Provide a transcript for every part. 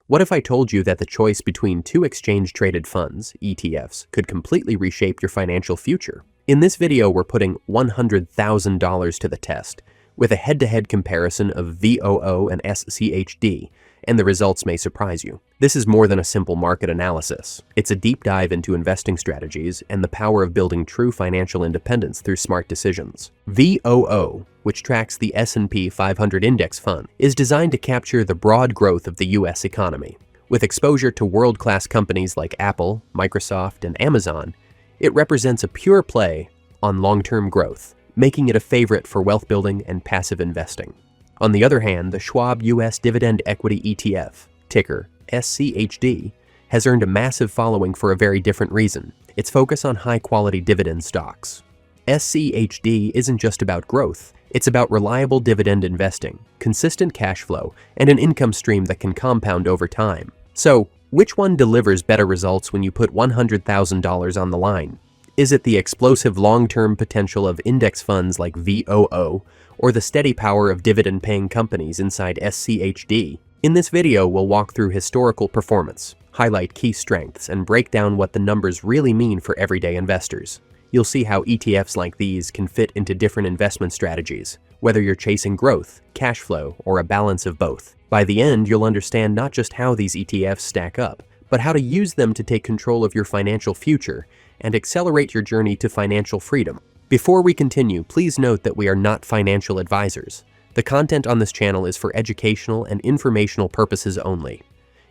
What if I told you that the choice between two exchange-traded funds, ETFs, could completely reshape your financial future? In this video, we're putting $100,000 to the test with a head-to-head comparison of VOO and SCHD, and the results may surprise you. This is more than a simple market analysis. It's a deep dive into investing strategies and the power of building true financial independence through smart decisions. VOO, which tracks the S&P 500 index fund, is designed to capture the broad growth of the U.S. economy. With exposure to world-class companies like Apple, Microsoft, and Amazon, it represents a pure play on long-term growth, making it a favorite for wealth building and passive investing. On the other hand, the Schwab U.S. Dividend Equity ETF, ticker SCHD, has earned a massive following for a very different reason: its focus on high-quality dividend stocks. SCHD isn't just about growth, it's about reliable dividend investing, consistent cash flow, and an income stream that can compound over time. So, which one delivers better results when you put $100,000 on the line? Is it the explosive long-term potential of index funds like VOO, or the steady power of dividend-paying companies inside SCHD? In this video, we'll walk through historical performance, highlight key strengths, and break down what the numbers really mean for everyday investors. You'll see how ETFs like these can fit into different investment strategies, whether you're chasing growth, cash flow, or a balance of both. By the end, you'll understand not just how these ETFs stack up, but how to use them to take control of your financial future and accelerate your journey to financial freedom. Before we continue, please note that we are not financial advisors. The content on this channel is for educational and informational purposes only.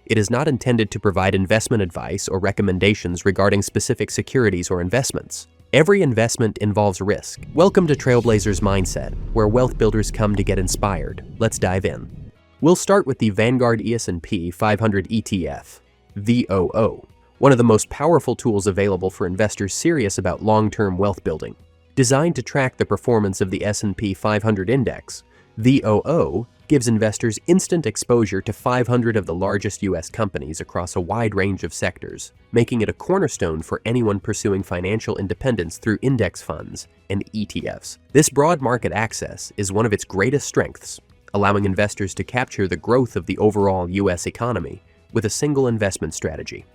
It is not intended to provide investment advice or recommendations regarding specific securities or investments. Every investment involves risk. Welcome to Trailblazers Mindset, where wealth builders come to get inspired. Let's dive in. We'll start with the Vanguard S&P 500 ETF, VOO, one of the most powerful tools available for investors serious about long-term wealth building. Designed to track the performance of the S&P 500 index, VOO gives investors instant exposure to 500 of the largest U.S. companies across a wide range of sectors, making it a cornerstone for anyone pursuing financial independence through index funds and ETFs. This broad market access is one of its greatest strengths, allowing investors to capture the growth of the overall U.S. economy with a single investment strategy.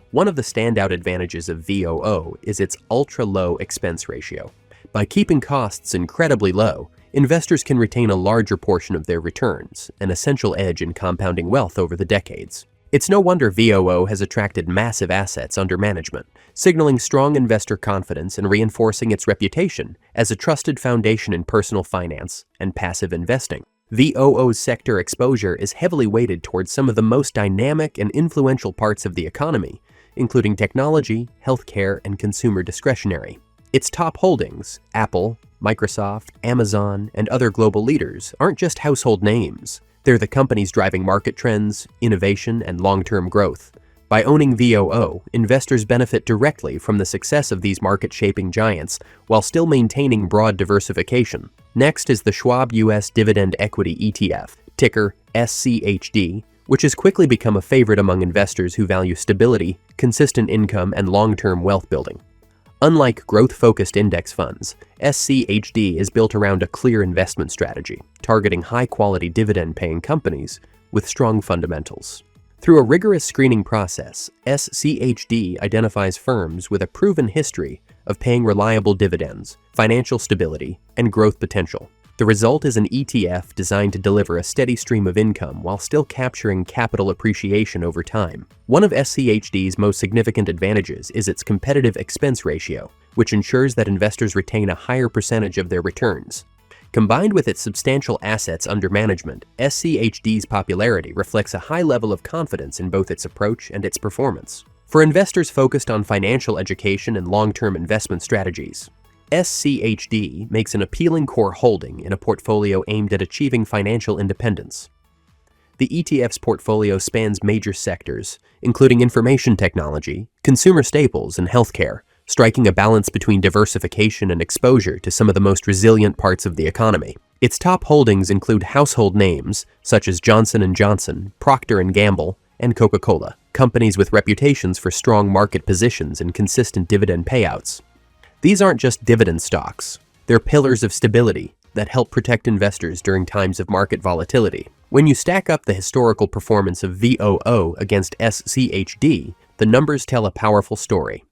One of the standout advantages of VOO is its ultra-low expense ratio. By keeping costs incredibly low, investors can retain a larger portion of their returns, an essential edge in compounding wealth over the decades. It's no wonder VOO has attracted massive assets under management, signaling strong investor confidence and reinforcing its reputation as a trusted foundation in personal finance and passive investing. VOO's sector exposure is heavily weighted towards some of the most dynamic and influential parts of the economy, including technology, healthcare, and consumer discretionary. Its top holdings, Apple, Microsoft, Amazon, and other global leaders, aren't just household names. They're the companies driving market trends, innovation, and long-term growth. By owning VOO, investors benefit directly from the success of these market-shaping giants while still maintaining broad diversification. Next is the Schwab U.S. Dividend Equity ETF, ticker SCHD, which has quickly become a favorite among investors who value stability, consistent income, and long-term wealth building. Unlike growth-focused index funds, SCHD is built around a clear investment strategy, targeting high-quality dividend-paying companies with strong fundamentals. Through a rigorous screening process, SCHD identifies firms with a proven history of paying reliable dividends, financial stability, and growth potential. The result is an ETF designed to deliver a steady stream of income while still capturing capital appreciation over time. One of SCHD's most significant advantages is its competitive expense ratio, which ensures that investors retain a higher percentage of their returns. Combined with its substantial assets under management, SCHD's popularity reflects a high level of confidence in both its approach and its performance. For investors focused on financial education and long-term investment strategies, SCHD makes an appealing core holding in a portfolio aimed at achieving financial independence. The ETF's portfolio spans major sectors, including information technology, consumer staples, and healthcare, striking a balance between diversification and exposure to some of the most resilient parts of the economy. Its top holdings include household names such as Johnson & Johnson, Procter & Gamble, and Coca-Cola, companies with reputations for strong market positions and consistent dividend payouts. These aren't just dividend stocks. They're pillars of stability that help protect investors during times of market volatility. When you stack up the historical performance of VOO against SCHD, the numbers tell a powerful story.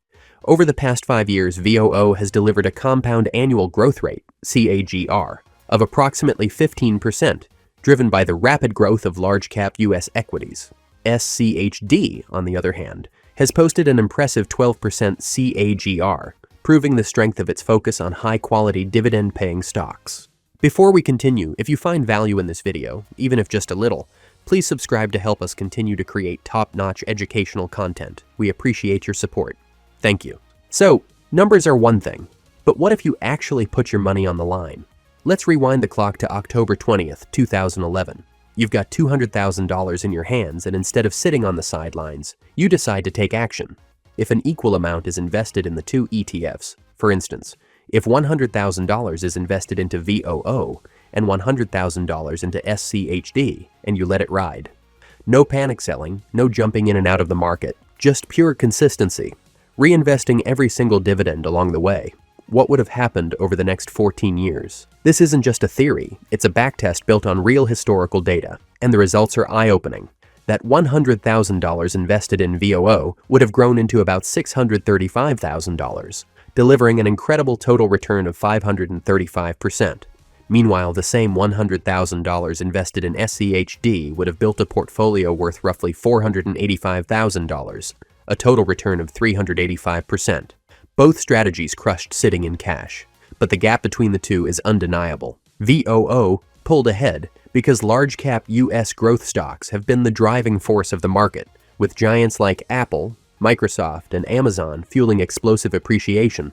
Over the past 5 years, VOO has delivered a compound annual growth rate, CAGR, of approximately 15%, driven by the rapid growth of large-cap U.S. equities. SCHD, on the other hand, has posted an impressive 12% CAGR, proving the strength of its focus on high-quality dividend-paying stocks. Before we continue, if you find value in this video, even if just a little, please subscribe to help us continue to create top-notch educational content. We appreciate your support. Thank you. So, numbers are one thing, but what if you actually put your money on the line? Let's rewind the clock to October 20th, 2011. You've got $200,000 in your hands, and instead of sitting on the sidelines, you decide to take action. If an equal amount is invested in the two ETFs, for instance, if $100,000 is invested into VOO and $100,000 into SCHD, and you let it ride. No panic selling, no jumping in and out of the market, just pure consistency. Reinvesting every single dividend along the way. What would have happened over the next 14 years? This isn't just a theory, it's a backtest built on real historical data, and the results are eye-opening. That $100,000 invested in VOO would have grown into about $635,000, delivering an incredible total return of 535%. Meanwhile, the same $100,000 invested in SCHD would have built a portfolio worth roughly $485,000, a total return of 385%. Both strategies crushed sitting in cash, but the gap between the two is undeniable. VOO pulled ahead because large-cap U.S. growth stocks have been the driving force of the market, with giants like Apple, Microsoft, and Amazon fueling explosive appreciation.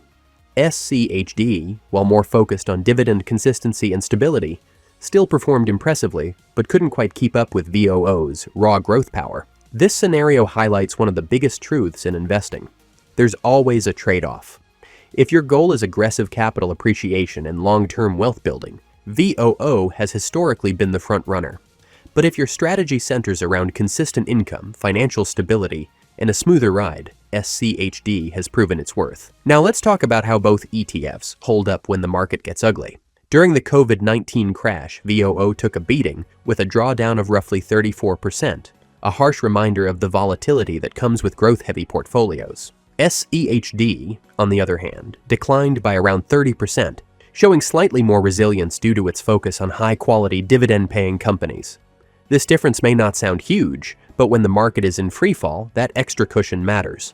SCHD, while more focused on dividend consistency and stability, still performed impressively, but couldn't quite keep up with VOO's raw growth power. This scenario highlights one of the biggest truths in investing. There's always a trade-off. If your goal is aggressive capital appreciation and long-term wealth building, VOO has historically been the front runner. But if your strategy centers around consistent income, financial stability, and a smoother ride, SCHD has proven its worth. Now let's talk about how both ETFs hold up when the market gets ugly. During the COVID-19 crash, VOO took a beating with a drawdown of roughly 34%, a harsh reminder of the volatility that comes with growth-heavy portfolios. SCHD, on the other hand, declined by around 30%, showing slightly more resilience due to its focus on high-quality dividend-paying companies. This difference may not sound huge, but when the market is in freefall, that extra cushion matters.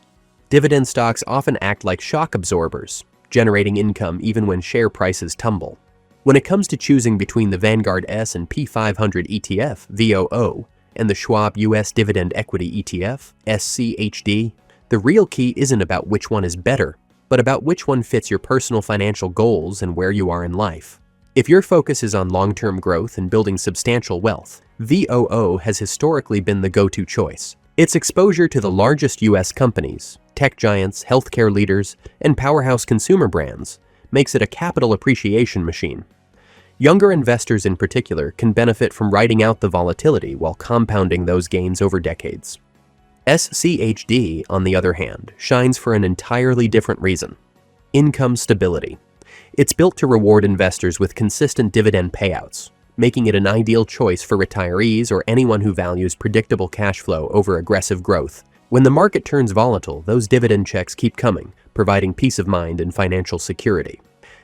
Dividend stocks often act like shock absorbers, generating income even when share prices tumble. When it comes to choosing between the Vanguard S&P 500 ETF, VOO, and the Schwab US Dividend Equity ETF, SCHD, the real key isn't about which one is better, but about which one fits your personal financial goals and where you are in life. If your focus is on long-term growth and building substantial wealth, VOO has historically been the go-to choice. Its exposure to the largest U.S. companies, tech giants, healthcare leaders, and powerhouse consumer brands makes it a capital appreciation machine. Younger investors in particular can benefit from riding out the volatility while compounding those gains over decades. SCHD, on the other hand, shines for an entirely different reason: income stability. It's built to reward investors with consistent dividend payouts, making it an ideal choice for retirees or anyone who values predictable cash flow over aggressive growth. When the market turns volatile, those dividend checks keep coming, providing peace of mind and financial security.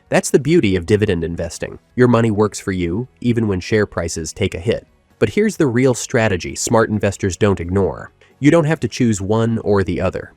That's the beauty of dividend investing. Your money works for you, even when share prices take a hit. But here's the real strategy smart investors don't ignore. You don't have to choose one or the other.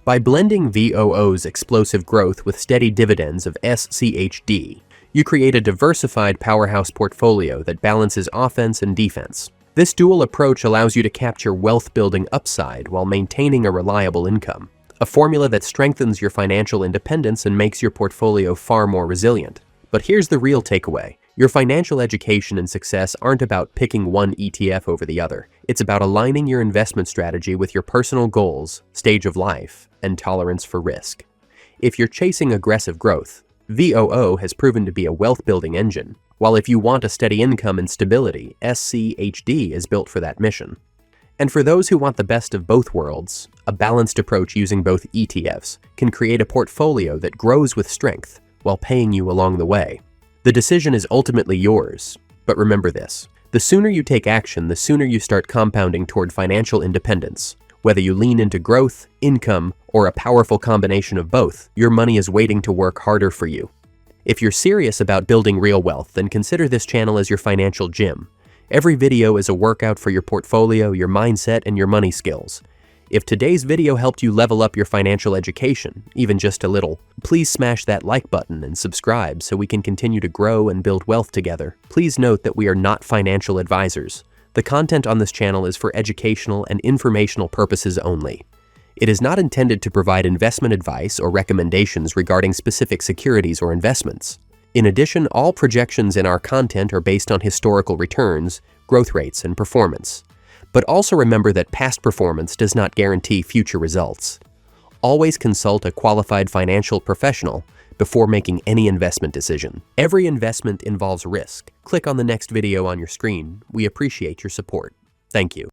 By blending VOO's explosive growth with steady dividends of SCHD, you create a diversified powerhouse portfolio that balances offense and defense. This dual approach allows you to capture wealth-building upside while maintaining a reliable income, a formula that strengthens your financial independence and makes your portfolio far more resilient. But here's the real takeaway. Your financial education and success aren't about picking one ETF over the other. It's about aligning your investment strategy with your personal goals, stage of life, and tolerance for risk. If you're chasing aggressive growth, VOO has proven to be a wealth-building engine, while if you want a steady income and stability, SCHD is built for that mission. And for those who want the best of both worlds, a balanced approach using both ETFs can create a portfolio that grows with strength while paying you along the way. The decision is ultimately yours, but remember this: The sooner you take action, the sooner you start compounding toward financial independence. Whether you lean into growth, income, or a powerful combination of both, your money is waiting to work harder for you. If you're serious about building real wealth, then consider this channel as your financial gym. Every video is a workout for your portfolio, your mindset, and your money skills. If today's video helped you level up your financial education, even just a little, please smash that like button and subscribe so we can continue to grow and build wealth together. Please note that we are not financial advisors. The content on this channel is for educational and informational purposes only. It is not intended to provide investment advice or recommendations regarding specific securities or investments. In addition, all projections in our content are based on historical returns, growth rates, and performance. But also remember that past performance does not guarantee future results. Always consult a qualified financial professional before making any investment decision. Every investment involves risk. Click on the next video on your screen. We appreciate your support. Thank you.